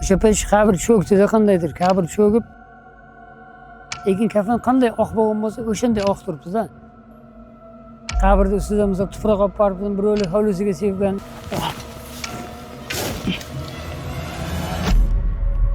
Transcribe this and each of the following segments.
O'sha payt qabr cho'kdida qandaydir qabr cho'kib, lekin kafan qanday oq bo'lgan bo'lsa, o'shanday oq turibdi-da. Qabrning ustida misol tuproq olib borib, birovlar hovlisiga sepgan.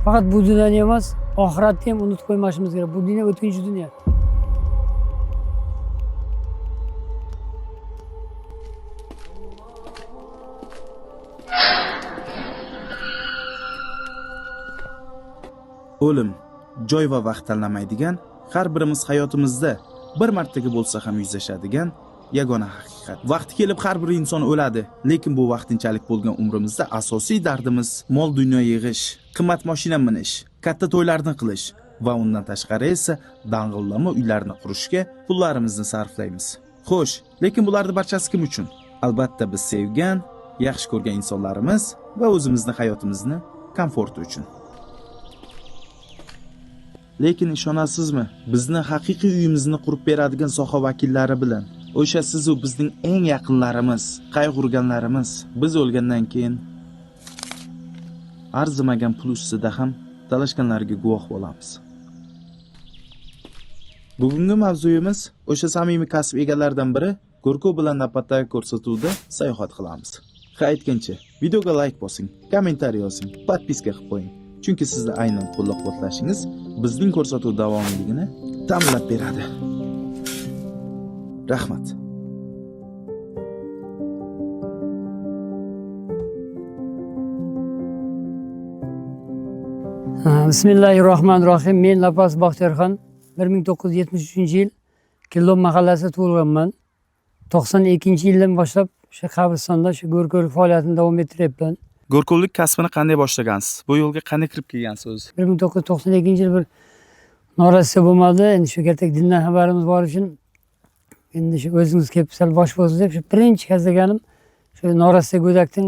Faqat bu dunyoni emas, oxiratni ham unutib qo'ymasimiz kerak. Bu dunyo o'tkinchi dunyo. O'lim joy va vaqt tanlamaydigan, har birimiz hayotimizda bir martaga bo'lsa ham yuzlashadigan yagona haqiqat. Vaqti kelib har bir inson o'ladi, lekin bu vaqtinchalik bo'lgan umrimizda asosiy dardimiz mol dunyo yig'ish, qimmat mashina minish, katta to'ylarni qilish va undan tashqari esa dang'illama uylarni qurishga pullarimizni sarflaymiz. Xo'sh, lekin bularning barchasi kim uchun? Albatta biz sevgan, yaxshi ko'rgan insonlarimiz va o'zimizning hayotimizni komforti uchun. Lekin ishonasizmi, bizni haqiqiy uyimizni qurib beradigan soha vakillari bilan o'sha sizu bizning eng yaqinlarimiz, qayg'urganlarimiz biz o'lgandan keyin arzimagan pul ustida ham talashganlarga guvoh bo'lamiz. Bugungi mavzuyimiz o'sha samimiy kasb egalaridan biri Go'rkov bilan navbatdagi ko'rsatuvda sayohat qilamiz. Aytgancha, videoga like bosing, kommentariy yozing, podpiska qilib qo'ying. Chunki sizni aynan qo'llab-quvvatlashingiz bizning ko'rsatuv davomiyligini ta'minlab beradi. Rahmat. Bismillahirrohmanirrohim. Men Lapas Baxtiyorxon 1973-yil Killom mahallasida tug'ilganman. 92-yildan boshlab o'sha qabristonda shu go'rkovlik faoliyatini davom ettiryapman. Go'rkovlik kasbini qanday boshlagansiz? Bu yo'lga qanday kirib kelgansiz o'zi? 1992-yil bir norasiya bo'lmadi. Endi shu ertak dindan xabarimiz bor uchun endi shu o'zingiz kelib sal bosh bo'lsiz deb shu birinchi kazlaganim shu norasiya go'dakdan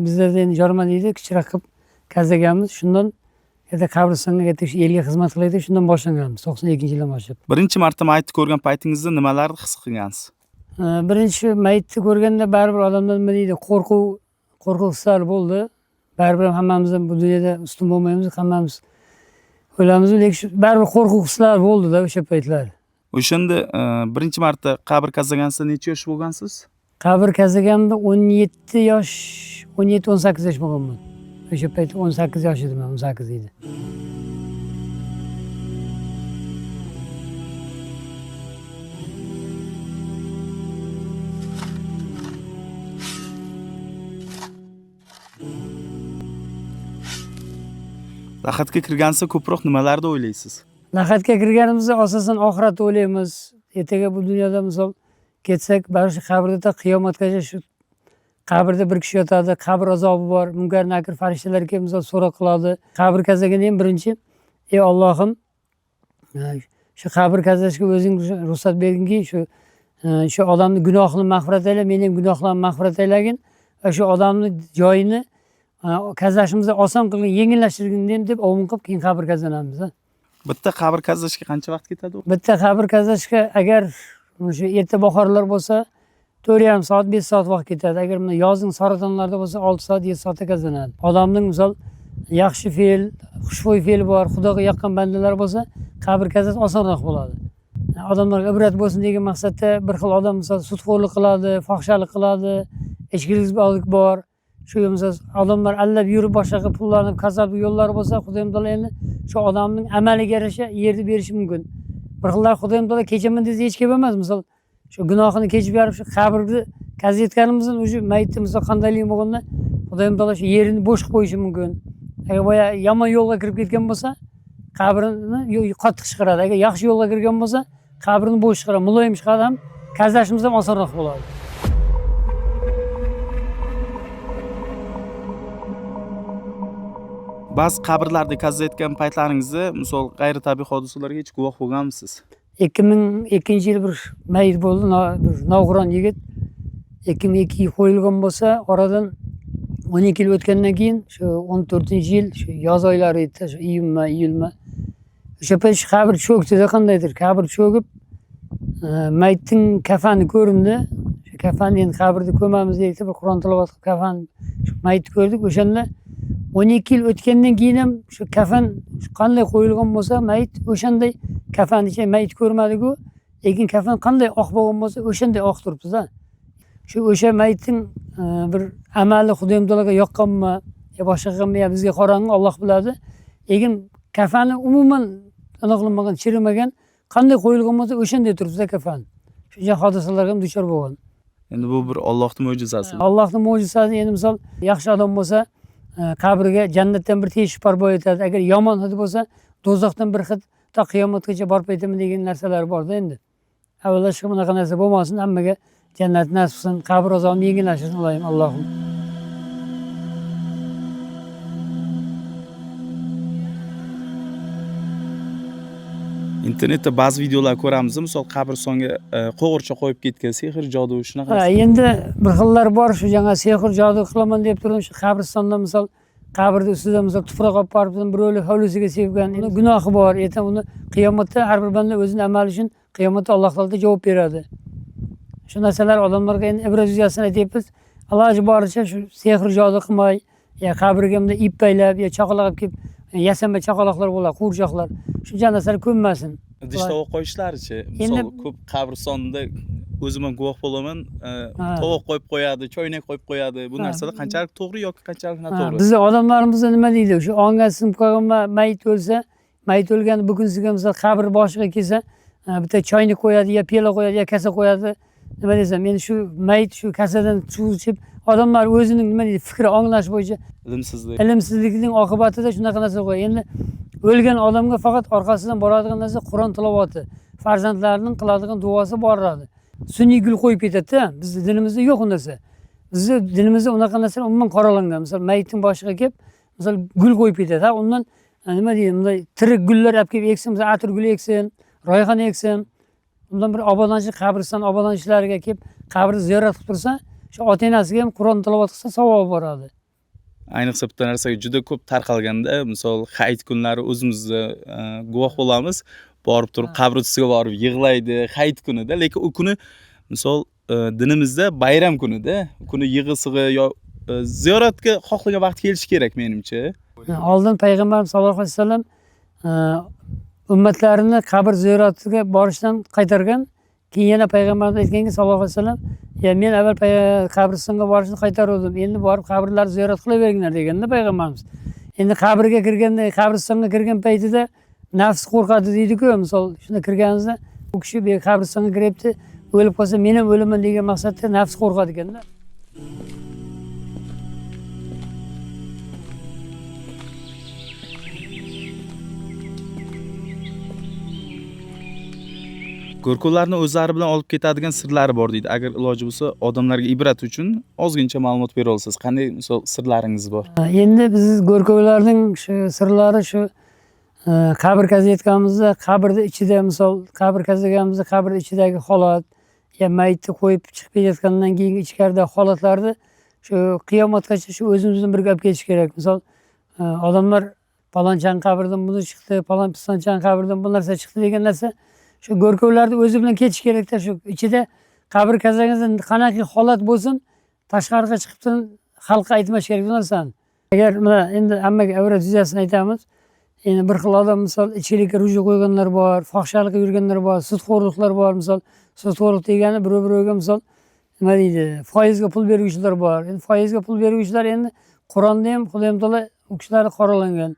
bizlarda endi jorma deydi, kichikroq qilib kazlaganmiz. Shundan yerda qabristonga ketib shu elga xizmat qilaydi, shundan boshlanganmiz 92-yildan boshlab. Birinchi marta mayitni ko'rgan paytingizda nimalarni his qilgansiz? Birinchi mayitni ko'rganda baribir odamlar nima deydi, qo'rquv hislari bo'ldi. Baribir hammamiz ham bu dunyoda ustun bo'lmaymiz, hammamiz o'lamiz, lekin baribir qo'rquv hislari bo'ldi-da o'sha paytlar. O'shanda birinchi marta qabr kazlaganingizda necha yosh bo'lgansiz? Qabr kazlaganimda 17 yosh, 17-18 yosh bo'lganman. O'sha payt 18 yosh edim, 18 edi. Lahatga kirgansa ko'proq nimalarni o'ylaysiz? Lahatga kirganimizda asosan oxiratni o'ylaymiz. Ertaga bu dunyoda misol ketsak, baribir shu qabrda qiyomatgacha shu qabrda bir kishi yotadi, qabr azobi bor, munkar nakir farishtalar kelib misol so'roq qiladi. Qabr kazlaganda ham birinchi, ey Allohim, shu qabr kazlashga o'zing ruxsat berginki, shu odamni gunohini mag'firat ayla, meni ham gunohlarimni mag'firat aylagin va shu odamni joyini kazlashimizni oson qilgin, yengillashtirgin deb ovun qilib keyin qabr kazlanamiz. Bitta qabr kazlashga qancha vaqt ketadi? Bitta qabr kazlashga agar shu erta bahorlar bo'lsa 4,5 soat, 5 soat vaqt ketadi. Agar buni yozning saratonlarida bo'lsa 6 soat, 7 soatda kazlanadi. Odamning misol yaxshi fe'l, xushbo'y fe'li bor, Xudoga yaqin bandalar bo'lsa, qabr kazlash osonroq bo'ladi. Odamlarga ibrat bo'lsin degan maqsadda bir xil odam misol sudxo'rlik qiladi, fohishalik qiladi, ichkilik bor. Shu misol odamlar allab yurib boshqa pullarni kasab yo'llari bo'lsa, Xudoyim taolo endi shu odamning amaliga yarasha yerni berishi mumkin. Bir xillar Xudoyim taolo kechaman desa hech kelib emas. Misol shu gunohini kechib berib shu qabrni kaziyotganimizdan o'sha mayitni misol qandaylik bo'lganda Xudoyim taolo shu yerini bo'sh qilib qo'yishi mumkin. Agar boya yomon yo'lga kirib ketgan bo'lsa, qabrini qattiq chiqaradi. Agar yaxshi yo'lga kirgan bo'lsa, qabrini bo'sh chiqaradi, muloyim chiqaradi, ham kazlashimiz ham osonroq bo'ladi. Ba'zi qabrlarda kazlayotgan paytlaringizda misol g'ayritabiiy hodisalarga hech guvoh bo'lganmisiz? 2002-yil bir mayit bo'ldi, bir nogiron yigit 2002 qo'yilgan bo'lsa, oradan 12 yil o'tgandan keyin shu 14-yil shu yoz oylari edi, shu iyulma. O'sha payt shu qabr cho'kdida qandaydir, qabr cho'kib, mayitning kafani ko'rindi. Shu kafanni endi qabrda ko'mamiz deydi, bir Qur'on tilovat qilib kafan shu mayitni ko'rdik. O'shanda 12 yil o'tgandan keyin ham shu kafan qanday qo'yilgan bo'lsa, mayit o'shanday kafan ichiga mayit ko'rmadiku, lekin kafan qanday oq bo'lgan bo'lsa, o'shanday oq turibdi-da. Shu o'sha mayitning bir amali Xudoyim taologa yoqqanmi, yo boshqami, yo bizga qorong'i Alloh biladi. Lekin kafani umuman aniqlanmagan, chirimagan, qanday qo'yilgan bo'lsa, o'shanday turibdi kafan. Shuncha hodisalarga ham duchor bo'lgan. Endi bu bir Allohning mo'jizasi. Allohning mo'jizasi. Endi misol yaxshi odam bo'lsa, qabriga jannatdan bir teshik parvo etadi. Agar yomon hid bo'lsa, do'zaxdan bir hid ta qiyomatgacha borib aytaman degan narsalar bor-da endi. Avvalo shu bunaqa narsa bo'lmasin, hammaga jannat nasib qilsin, qabr azobini yengillashtirsin Allohim. Allohim. Internetda ba'zi videolar ko'ramiz, misol qabristonga qo'g'ircha qo'yib ketgan, sehr jodu shunaqa. Endi bir xillar bor, shu жаңа sehr jodu qilaman deb turib, shu qabristonda misol qabrni ustida misol tuproq olib borib, birovlar hovlisiga sevgan, gunohi bor. Ertaga uni qiyomatda har bir banda o'zining amali uchun qiyomatda Alloh taolo javob beradi. Shu narsalar odamlarga endi ibrat yuzasidan aytyapmiz. Iloji boricha shu sehr jodu qilmay, yo qabrga ip baylab, yo chaqaloq olib kelib yasama chaqaloqlar bo'ladi, qo'rchoqlar. Shuncha narsalar ko'nmasin. Idish tovoq qo'yishlarichi? Misol ko'p qabristonda o'zim ham guvoh bo'laman, tovoq qo'yib qo'yadi, choynak qo'yib qo'yadi. Bu narsalar qanchalik to'g'ri yoki qanchalik noto'g'ri? Bizning odamlarimizda nima deydi? Shu onga sinib qo'ygan mayit o'lsa, mayit o'lgani bugunsiga misol qabr boshiga kelsa, bitta choynak qo'yadi, yo piyola qo'yadi, yo kasa qo'yadi. Nima desam, men shu mayit shu kasadan suv ichib, odamlar o'zining nima deydi, fikri anglash bo'yicha ilmsizlikning oqibatida shunaqa narsa qo'yadi. Endi o'lgan odamga faqat orqasidan boradigan narsa Qur'on tilovati, farzandlarining qiladigan duosi boradi. Sun'iy gul qo'yib ketadi-da. Bizning dinimizda yo'q u narsa. Bizning dinimizda unaqa narsalar umuman qoralangan. Misol mayitning boshiga kelib, misol gul qo'yib ketadi. Undan nima deydi, bunday tirik gullar olib kelib eksin, misol atir guli eksin, royxon eksin. Undan bir obodonchilik, qabriston obodonchilariga kelib qabrni ziyorat qilib tursa, shu ota-onasiga ham Qur'on tilovat qilsa savob boradi. Ayniqsa bitta narsaga juda ko'p tarqalganda, misol hayit kunlari o'zimizda guvoh bo'lamiz, borib turib qabr ustiga borib yig'laydi hayit kunida, lekin u kuni misol dinimizda bayram kunida, kuni yig'i-sig'i yo ziyoratga xohlagan vaqt kelishi kerak menimcha. Oldin payg'ambarimiz sollallohu alayhi vasallam ummatlarini qabr ziyoratiga borishdan qaytargan. Keyin yana payg'ambarimiz aytganki sallallohu alayhi vasallam, ya men avval qabristonga borishni qaytaruvdim, endi borib qabrlarni ziyorat qilaveringlar deganda payg'ambarimiz. Endi qabrga kirganda, qabristonga kirgan paytida nafs qo'rqadi deydi-ku, misol shunda kirganingizda u kishi bu qabristonga kiribdi, o'lib qolsa men ham o'laman degan maqsadda nafs qo'rqadi ekanda. Go'rkovlarni o'zlari bilan olib ketadigan sirlari bor deydi. Agar iloji bo'lsa, odamlarga ibrat uchun ozgincha ma'lumot bera olsangiz, qanday misol sirlaringiz bor? Endi biz go'rkovlarning shu sirlari shu qabr qaziyotganimizda, qabrning ichida misol qabr qaziganimizda, qabrning ichidagi holat, ya mayitni qo'yib chiqib ketgandan keyingi ichkarida holatlarni shu qiyomatgacha shu o'zimizdan birga olib ketish kerak. Misol odamlar palonchang qabrdan buni chiqdi, palon pistonchang qabrdan bu narsa chiqdi degan narsa shu go'rkovlarni o'zi bilan ketish kerakda. Shu ichida qabr qazaganingizda qanaqa holat bo'lsin, tashqariga chiqib turib xalqqa aytmash kerak bu narsani. Agar mana endi hammaga avrat yuzasidan aytamiz. Endi bir xil odam misol ichkilikka ruju qo'yganlar bor, fohishalikka yurganlar bor, sudxo'rliklar bor. Misol sudxo'rlik degani birov-birovga misol nima deydi, foizga pul beruvchilar bor. Endi foizga pul beruvchilar endi Qur'onda ham Xudoyim taolo u kishilarni qoralangan.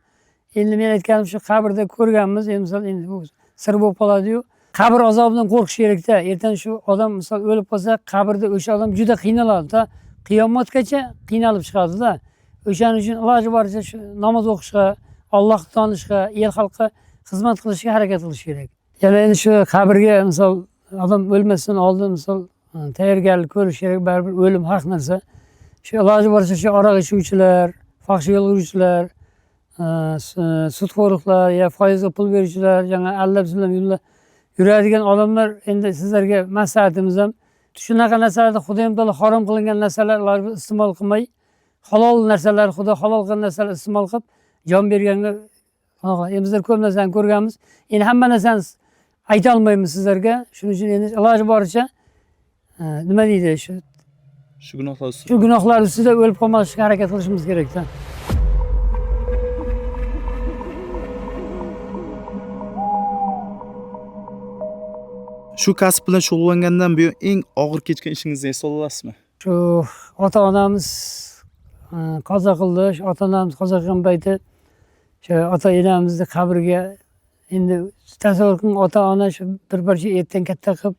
Endi men aytganim shu qabrda ko'rganmiz, endi misol endi bu sir bo'lib qoladi-yu. Qabr azobidan qo'rqish kerakda. Ertaga shu odam misol o'lib qolsa, qabrda o'sha odam juda qiynaladi-da. Qiyomatgacha qiynalib chiqadi-da. O'shaning uchun iloji boricha shu namoz o'qishga, Allohni tanishga, el xalqqa xizmat qilishga harakat qilish kerak. Yana endi shu qabrga misol odam o'lmasdan oldin misol tayyorgarlik ko'rish kerak, baribir o'lim haq narsa. Shu iloji boricha shu aroq ichuvchilar, fohish yo'l yuruvchilar, sudxo'rliklar, ya foizga pul beruvchilar, yana allab-zullam yo'lda yuradigan odamlar, endi sizlarga maslahatimiz ham shunaqa narsalarni Xudoyim taolo harom qilingan narsalarni iste'mol qilmay, halol narsalar, Xudo halol qilgan narsalarni iste'mol qilib jon berganga, bizlar ko'p narsani ko'rganmiz. Endi hamma narsani ayta olmaymiz sizlarga. Shuning uchun endi iloji boricha nima deydi, shu gunohlar ustida o'lib qolmaslikka harakat qilishimiz kerakda. Shu kasb bilan shug'ullangandan buyon eng og'ir kechgan ishingizni esla olasizmi? Shu ota-onamiz qazo qildi. Shu ota-onamiz qazo qilgan payti shu ota-enamizni qabriga endi tasavvur qiling, ota-ona shu bir parcha etdan katta qilib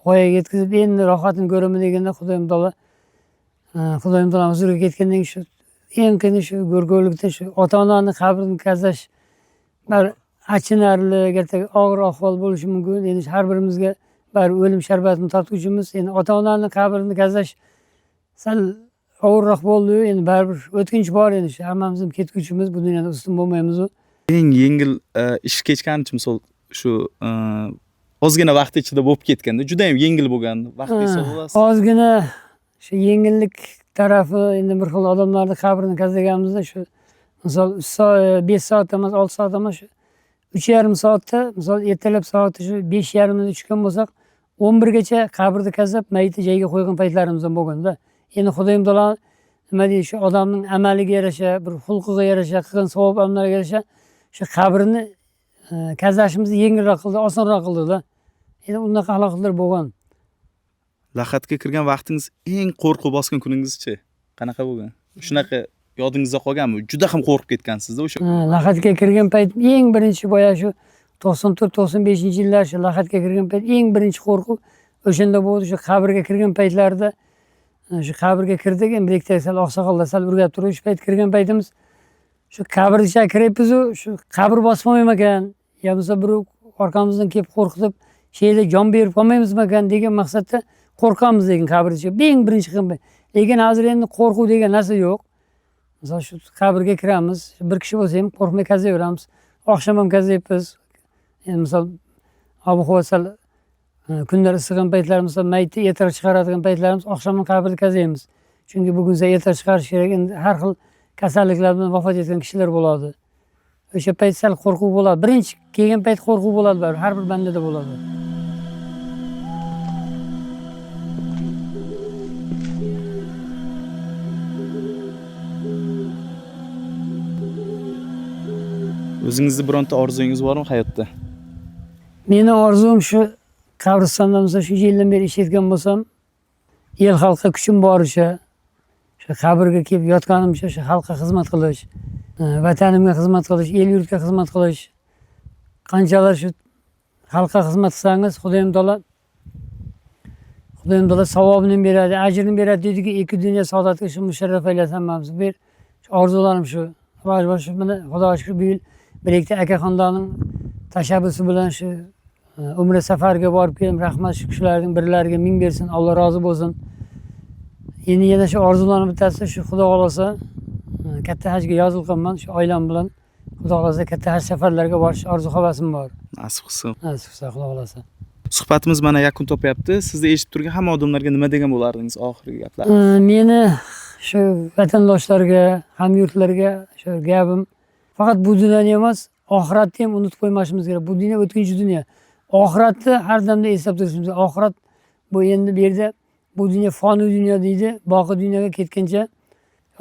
voyaga yetkazib, endi rohatini ko'raman deganda Xudoyim taolo huzuriga ketgandan shu eng qiyini shu go'rgo'rlikda shu ota-onani qabrini qazash bir achinarli, ertaga og'ir ahvol bo'lishi mumkin. Endi har birimizga bari o'lim sharbatini tortuvchimiz. Endi ota-onani qabrini qazash sal og'irroq bo'ldi. Endi baribir o'tkinchi bor, endi shu hammamiz ham ketguvchimiz, bu dunyoda ustun bo'lmaymiz. Eng yengil ish kechganichi misol shu ozgina vaqt ichida bo'lib ketganda juda ham yengil bo'lgan vaqt esla olasiz. Ozgina shu yengillik tarafi endi bir xil odamlarni qabrini qazlaganimizda shu misol 5 soat emas, 6 soat emas, shu 3,5 soatda misol ertalab soat shu 5:30 da tushgan bo'lsak 11 gacha qabrni qazlab mayitni joyiga qo'ygan paytlarimiz ham bo'lganda. Endi Xudoyim taolo nima deydi, shu odamning amaliga yarasha, bir xulqiga yarasha, qilgan savob amallarga yarasha shu qabrni qazlashimizni yengilroq qildi, osonroq qildi-da. Endi unaqa holatlar bo'lgan. Lahatga kirgan vaqtingiz eng qo'rquv bosgan kuningizchi? Qanaqa bo'lgan? Shunaqa yodingizda qolganmi? Juda ham qo'rqib ketgansizda o'sha. Lahatga kirgan payt eng birinchi boya shu 94-95-yillar shu lahatga kirgan payt eng birinchi qo'rquv o'shanda bo'ldi. Shu qabrga kirgan paytlarda shu qabrga kirdik, endi birikta sal oqsoqollar sal urgab turib, shu payt kirgan paytimiz shu qabrga ichiga kiribmiz, shu qabr bosib olmayman ekan, yo bo'lmasa birov orqamizdan kelib qo'rqitib, sheyda jon berib qolmaymizmi ekan degan maqsadda qo'rqamiz lekin qabr ichiga. Eng birinchi qilgan payt. Lekin hozir endi qo'rquv degan narsa yo'q. Misol shu qabrga kiramiz, bir kishi bo'lsa ham qo'rqmay qaziyveramiz. Oqshom ham qaziyapmiz. Endi misol ob-havo sal kunlar issigan paytlar, misol mayitni ertaroq chiqaradigan paytlarimiz oqshomdan qabrni qaziymiz. Chunki bugunsa ertaroq chiqarish kerak. Endi har xil kasalliklar bilan vafot etgan kishilar bo'ladi. O'sha payt sal qo'rquv bo'ladi. Birinchi kelgan payt qo'rquv bo'ladi baribir, har bir bandada bo'ladi. O'zingizni bironta orzungiz bormi hayotda? Meni orzum shu qabristonda misol shu yildan beri ishlayotgan bo'lsam, el xalqqa kuchim boricha shu qabrga kelib yotganimcha shu xalqqa xizmat qilish, vatanimga xizmat qilish, el yurtga xizmat qilish. Qanchalar shu xalqqa xizmat qilsangiz, Xudoyim taolo savobini beradi, ajrini beradi deydiki, ikki dunyo saodatiga shu musharraf aylasin hammamiz. Bir orzularim shu. Alloh shu mana Xudoga shukr, bu yil bir ikkita akaxonlarning tashabbusi bilan shu umra safariga borib keldim. Rahmat shu kishilarning birlariga ming bersin, Alloh rozi bo'lsin. Endi yana shu orzularning bittasi shu Xudo xolasa katta hajga yozilganman shu oilam bilan. Xudo xolasa katta haj safarlariga borish orzu havasim bor. Nasib qilsin. Nasib qilsa Xudo xolasa. Suhbatimiz mana yakun topyapti. Sizni eshitib turgan hamma odamlarga nima degan bo'lardingiz oxirgi gaplar? Meni shu vatandoshlarga, hamyurtlarga shu gapim faqat bu dunyoni emas, oxiratni ham unutib qo'ymasimiz kerak. Bu dunyo o'tkinchi dunyo. Oxiratni har damda eslab turishimiz kerak. Oxirat bu endi bu yerda bu dunyo foniy dunyo deydi. Boqiy dunyoga ketguncha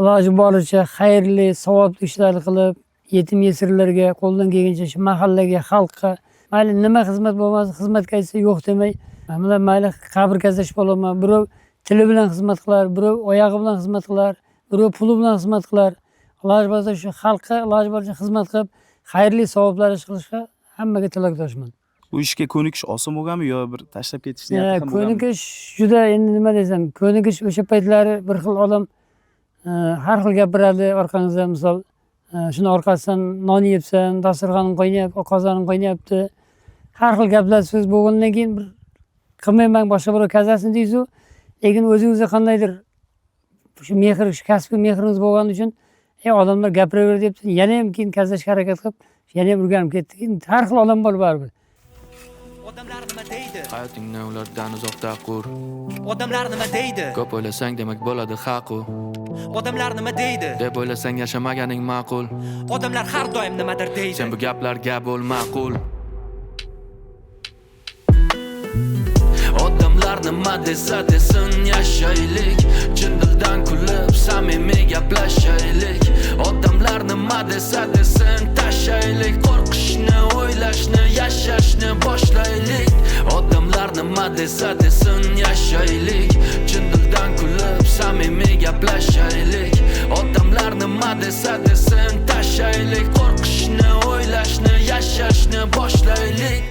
iloji boricha xayrli, savobli ishlar qilib, yetim yesirlarga qo'ldan kelgancha shu mahallaga, xalqqa mayli nima xizmat bo'lmasin, xizmatga aytsa yo'q demay, mana mayli qabr qazlash bo'laman, birov tili bilan xizmat qilar, birov oyog'i bilan xizmat qilar, birov puli bilan xizmat qilar. Iloji bo'lsa shu xalqqa iloji boricha xizmat qilib, xayrli savoblar ish qilishga hammaga tilakdoshman. Bu ishga ko'nikish oson bo'lganmi yo bir tashlab ketish niyati ham bo'lganmi? Ko'nikish juda, endi nima desam, ko'nikish o'sha paytlari bir xil odam har xil gapiradi orqangizda, misol shuni orqasidan non yeyapsan, dasturxoning qaynayapti, qozoning qaynayapti. Har xil gaplar so'z bo'lgandan keyin bir qilmayman, boshqa birov qazasini deysiz, lekin o'zingizga qandaydir shu mehr, shu kasbga mehringiz bo'lgani uchun odamlar gapiraveradi deb yana ham keyin qazlashga harakat qilib, yana ham o'rganib ketdik. Har xil odam bor baribir. Odamlar nima deydi? Hayotingni ulardan uzoqda qur. Odamlar nima deydi? Ko'p o'ylasang demak bo'ladi haqu. Odamlar nima deydi? Deb o'ylasang yashamaganing ma'qul. Odamlar har doim nimadir deydi. Sen bu gaplarga bo'l ma'qul. Odamlar Odamlar nima desa desin yashaylik, chin dildan kulib samimiy gaplashaylik. Odamlar nima desa desin tashaylik, qo'rqishni, o'ylashni, yashashni boshlaylik. Odamlar nima desa desin yashaylik, chin dildan kulib samimiy gaplashaylik. Odamlar nima desa desin tashaylik, qo'rqishni, o'ylashni, yashashni boshlaylik.